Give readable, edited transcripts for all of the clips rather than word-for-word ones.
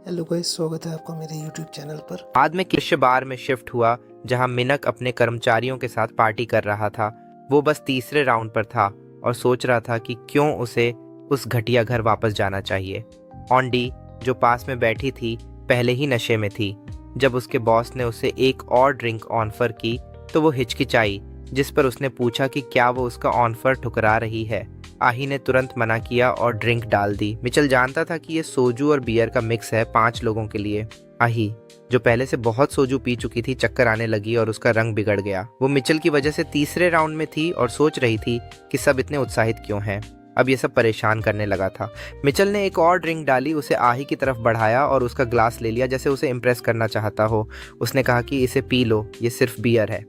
Hello guys, स्वागत है आपका मेरे यूट्यूब चैनल पर। बाद में कृष्ण बार में शिफ्ट हुआ जहां मिनक अपने कर्मचारियों के साथ पार्टी कर रहा था। वो बस तीसरे राउंड पर था और सोच रहा था कि क्यों उसे उस घटिया घर वापस जाना चाहिए। ऑन्डी जो पास में बैठी थी पहले ही नशे में थी। जब उसके बॉस ने उसे एक और ड्रिंक ऑफर की तो वो हिचकिचाई, जिस पर उसने पूछा कि क्या वो उसका ऑफर ठुकरा रही है। आही ने तुरंत मना किया और ड्रिंक डाल दी। मिचेल जानता था कि ये सोजू और बियर का मिक्स है 5 लोगों के लिए। आही जो पहले से बहुत सोजू पी चुकी थी चक्कर आने लगी और उसका रंग बिगड़ गया। वो मिचेल की वजह से तीसरे राउंड में थी और सोच रही थी कि सब इतने उत्साहित क्यों हैं। अब ये सब परेशान करने लगा था। मिचेल ने एक और ड्रिंक डाली, उसे आही की तरफ बढ़ाया और उसका ग्लास ले लिया जैसे उसे इम्प्रेस करना चाहता हो। उसने कहा कि इसे पी लो, ये सिर्फ बियर है।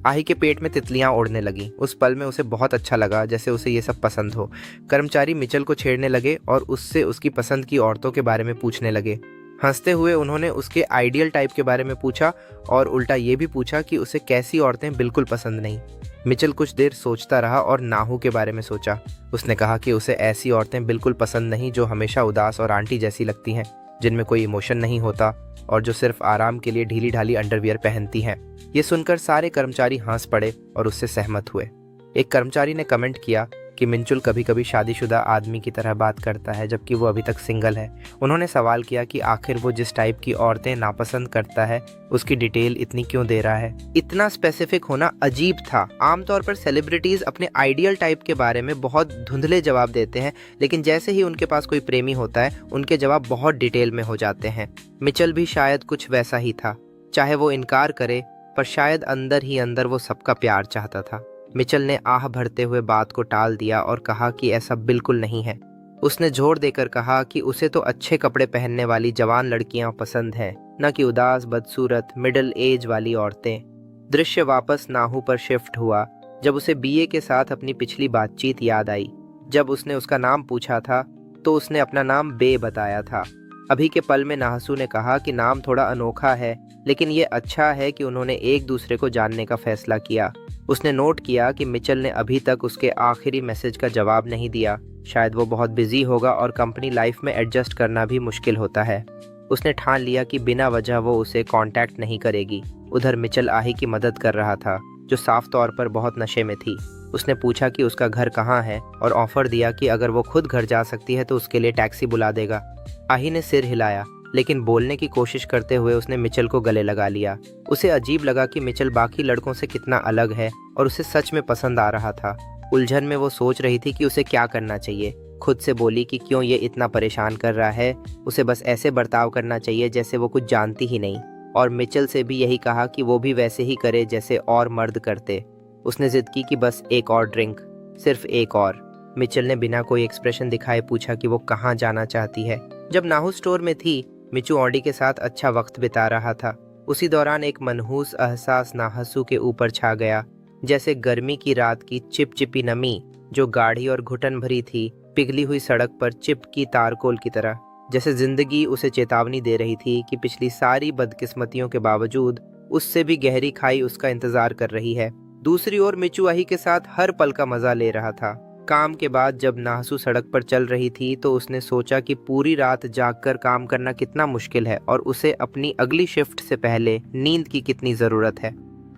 आही के पेट में तितलियां उड़ने लगी। उस पल में उसे बहुत अच्छा लगा, जैसे उसे ये सब पसंद हो। कर्मचारी मिचेल को छेड़ने लगे और उससे उसकी पसंद की औरतों के बारे में पूछने लगे। हंसते हुए उन्होंने उसके आइडियल टाइप के बारे में पूछा और उल्टा ये भी पूछा कि उसे कैसी औरतें बिल्कुल पसंद नहीं। मिचेल कुछ देर सोचता रहा और नाहू के बारे में सोचा। उसने कहा कि उसे ऐसी औरतें बिल्कुल पसंद नहीं जो हमेशा उदास और आंटी जैसी लगती हैं, जिनमें कोई इमोशन नहीं होता और जो सिर्फ आराम के लिए ढीली ढाली अंडरवियर पहनती हैं। ये सुनकर सारे कर्मचारी हंस पड़े और उससे सहमत हुए। एक कर्मचारी ने कमेंट किया कि मिंचुल कभी कभी शादीशुदा आदमी की तरह बात करता है जबकि वो अभी तक सिंगल है। उन्होंने सवाल किया कि आखिर वो जिस टाइप की औरतें नापसंद करता है उसकी डिटेल इतनी क्यों दे रहा है। इतना स्पेसिफिक होना अजीब था। आमतौर पर सेलिब्रिटीज अपने आइडियल टाइप के बारे में बहुत धुंधले जवाब देते हैं, लेकिन जैसे ही उनके पास कोई प्रेमी होता है उनके जवाब बहुत डिटेल में हो जाते हैं। मिचेल भी शायद कुछ वैसा ही था। चाहे वो इनकार करे, पर शायद अंदर ही अंदर वो सबका प्यार चाहता था। मिचेल ने आह भरते हुए बात को टाल दिया और कहा कि ऐसा बिल्कुल नहीं है। उसने जोर देकर कहा कि उसे तो अच्छे कपड़े पहनने वाली जवान लड़कियां पसंद हैं, न कि उदास बदसूरत मिडिल एज वाली औरतें। दृश्य वापस नाहू पर शिफ्ट हुआ जब उसे बीए के साथ अपनी पिछली बातचीत याद आई। जब उसने उसका नाम पूछा था तो उसने अपना नाम बे बताया था। अभी के पल में नाहसू ने कहा कि नाम थोड़ा अनोखा है, लेकिन ये अच्छा है कि उन्होंने एक दूसरे को जानने का फैसला किया। उसने नोट किया कि मिचेल ने अभी तक उसके आखिरी मैसेज का जवाब नहीं दिया। शायद वो बहुत बिजी होगा और कंपनी लाइफ में एडजस्ट करना भी मुश्किल होता है। उसने ठान लिया कि बिना वजह वो उसे कांटेक्ट नहीं करेगी। उधर मिचेल आही की मदद कर रहा था, जो साफ तौर पर बहुत नशे में थी। उसने पूछा कि उसका घर कहाँ है और ऑफर दिया कि अगर वो खुद घर जा सकती है तो उसके लिए टैक्सी बुला देगा। आही ने सिर हिलाया, लेकिन बोलने की कोशिश करते हुए उसने मिचेल को गले लगा लिया। उसे अजीब लगा कि मिचेल बाकी लड़कों से कितना अलग है और उसे सच में पसंद आ रहा था। उलझन में वो सोच रही थी कि उसे क्या करना चाहिए। खुद से बोली कि क्यों ये इतना परेशान कर रहा है, उसे बस ऐसे बर्ताव करना चाहिए जैसे वो कुछ जानती ही नहीं। और मिचेल से भी यही कहा कि वो भी वैसे ही करे जैसे और मर्द करते। उसने जिद की कि बस एक और ड्रिंक, सिर्फ एक और। मिचेल ने बिना कोई एक्सप्रेशन दिखाए पूछा कि वो कहाँ जाना चाहती है। जब नाहू स्टोर में थी, मिचू ऑडी के साथ अच्छा वक्त बिता रहा था। उसी दौरान एक मनहूस एहसास नाहसू के ऊपर छा गया, जैसे गर्मी की रात की चिपचिपी नमी जो गाढ़ी और घुटन भरी थी, पिघली हुई सड़क पर चिपकी तारकोल की तरह। जैसे जिंदगी उसे चेतावनी दे रही थी कि पिछली सारी बदकिस्मतियों के बावजूद उससे भी गहरी खाई उसका इंतजार कर रही है। दूसरी ओर मिचू आही के साथ हर पल का मजा ले रहा था। काम के बाद जब नाहसू सड़क पर चल रही थी तो उसने सोचा कि पूरी रात जागकर काम करना कितना मुश्किल है और उसे अपनी अगली शिफ्ट से पहले नींद की कितनी जरूरत है।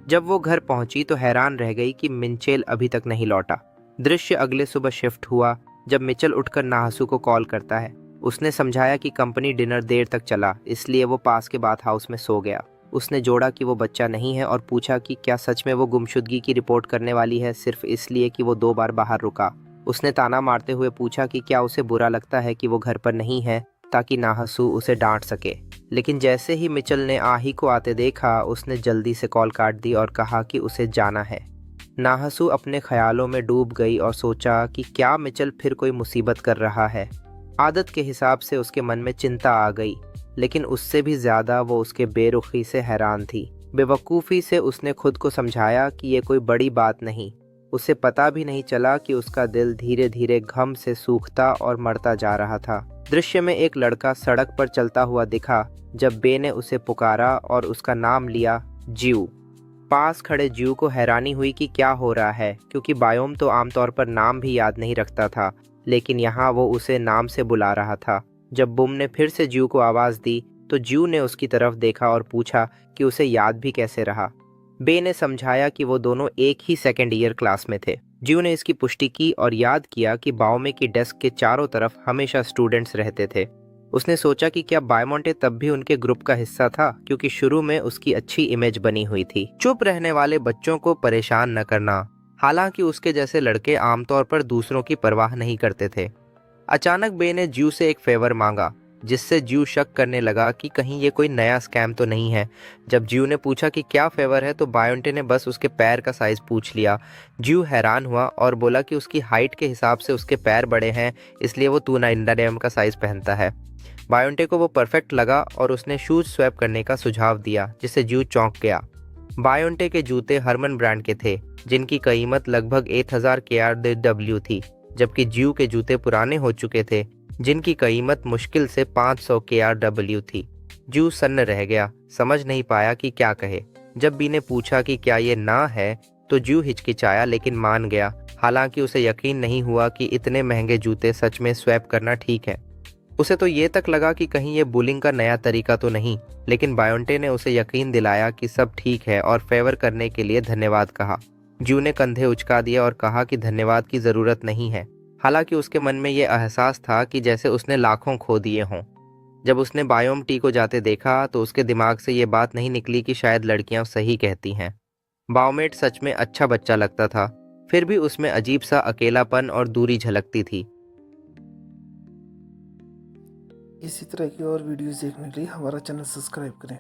जब वो घर पहुंची तो हैरान रह गई कि मिचेल अभी तक नहीं लौटा। दृश्य अगले सुबह शिफ्ट हुआ जब मिचेल उठकर नाहसू को कॉल करता है। उसने समझाया कि कंपनी डिनर देर तक चला, इसलिए वो पास के बाथ हाउस में सो गया। उसने जोड़ा कि वो बच्चा नहीं है और पूछा कि क्या सच में वो गुमशुदगी की रिपोर्ट करने वाली है, सिर्फ इसलिए कि वो 2 बार बाहर रुका। उसने ताना मारते हुए पूछा कि क्या उसे बुरा लगता है कि वो घर पर नहीं है, ताकि नाहसू उसे डांट सके। लेकिन जैसे ही मिचेल ने आही को आते देखा, उसने जल्दी से कॉल काट दी और कहा कि उसे जाना है। नाहसू अपने ख्यालों में डूब गई और सोचा कि क्या मिचेल फिर कोई मुसीबत कर रहा है। आदत के हिसाब से उसके मन में चिंता आ गई, लेकिन उससे भी ज्यादा वो उसके बेरुखी से हैरान थी। बेवकूफ़ी से उसने खुद को समझाया कि ये कोई बड़ी बात नहीं। उसे पता भी नहीं चला कि उसका दिल धीरे धीरे गम से सूखता और मरता जा रहा था। दृश्य में एक लड़का सड़क पर चलता हुआ दिखा जब बे ने उसे पुकारा और उसका नाम लिया, जीव। पास खड़े जीव को हैरानी हुई कि क्या हो रहा है, क्योंकि बायोम तो आमतौर पर नाम भी याद नहीं रखता था, लेकिन यहाँ वो उसे नाम से बुला रहा था। जब बुम ने फिर से ज्यू को आवाज दी तो ज्यू ने उसकी तरफ देखा और पूछा कि उसे याद भी कैसे रहा। बे ने समझाया कि वो दोनों एक ही सेकेंड ईयर क्लास में थे। ज्यू ने इसकी पुष्टि की और याद किया कि बाओमे की डेस्क के चारों तरफ हमेशा स्टूडेंट्स रहते थे। उसने सोचा कि क्या बायमोंटे तब भी उनके ग्रुप का हिस्सा था, क्योंकि शुरू में उसकी अच्छी इमेज बनी हुई थी। चुप रहने वाले बच्चों को परेशान न करना। हालांकि उसके जैसे लड़के आमतौर पर दूसरों की परवाह नहीं करते थे। अचानक बे ने ज्यू से एक फेवर मांगा, जिससे ज्यू शक करने लगा कि कहीं ये कोई नया स्कैम तो नहीं है। जब ज्यू ने पूछा कि क्या फेवर है तो बायोंटे ने बस उसके पैर का साइज पूछ लिया। ज्यू हैरान हुआ और बोला कि उसकी हाइट के हिसाब से उसके पैर बड़े हैं, इसलिए वो टूना इंडाडेम का साइज पहनता है। बायोंटे को वो परफेक्ट लगा और उसने शूज स्वैप करने का सुझाव दिया, जिससे ज्यू चौंक गया। बायोंटे के जूते हरमन ब्रांड के थे, जिनकी कीमत लगभग 8000 KRW थी, जबकि ज्यू के जूते पुराने हो चुके थे, जिनकी कीमत मुश्किल से 500 KRW थी। ज्यू सन्न रह गया, समझ नहीं पाया कि क्या कहे। जब बी ने पूछा कि क्या ये ना है तो ज्यू हिचकिचाया लेकिन मान गया। हालांकि उसे यकीन नहीं हुआ कि इतने महंगे जूते सच में स्वैप करना ठीक है। उसे तो ये तक लगा कि कहीं ये बुलिंग का नया तरीका तो नहीं, लेकिन बायोंटे ने उसे यकीन दिलाया कि सब ठीक है और फेवर करने के लिए धन्यवाद कहा। ज्यू ने कंधे उचका दिया और कहा कि धन्यवाद की ज़रूरत नहीं है। हालांकि उसके मन में ये एहसास था कि जैसे उसने लाखों खो दिए हों। जब उसने बायोम टी को जाते देखा तो उसके दिमाग से ये बात नहीं निकली कि शायद लड़कियां सही कहती हैं। बायोमेट सच में अच्छा बच्चा लगता था, फिर भी उसमें अजीब सा अकेलापन और दूरी झलकती थी। इसी तरह की और वीडियोस देखने के लिए हमारा चैनल सब्सक्राइब करें।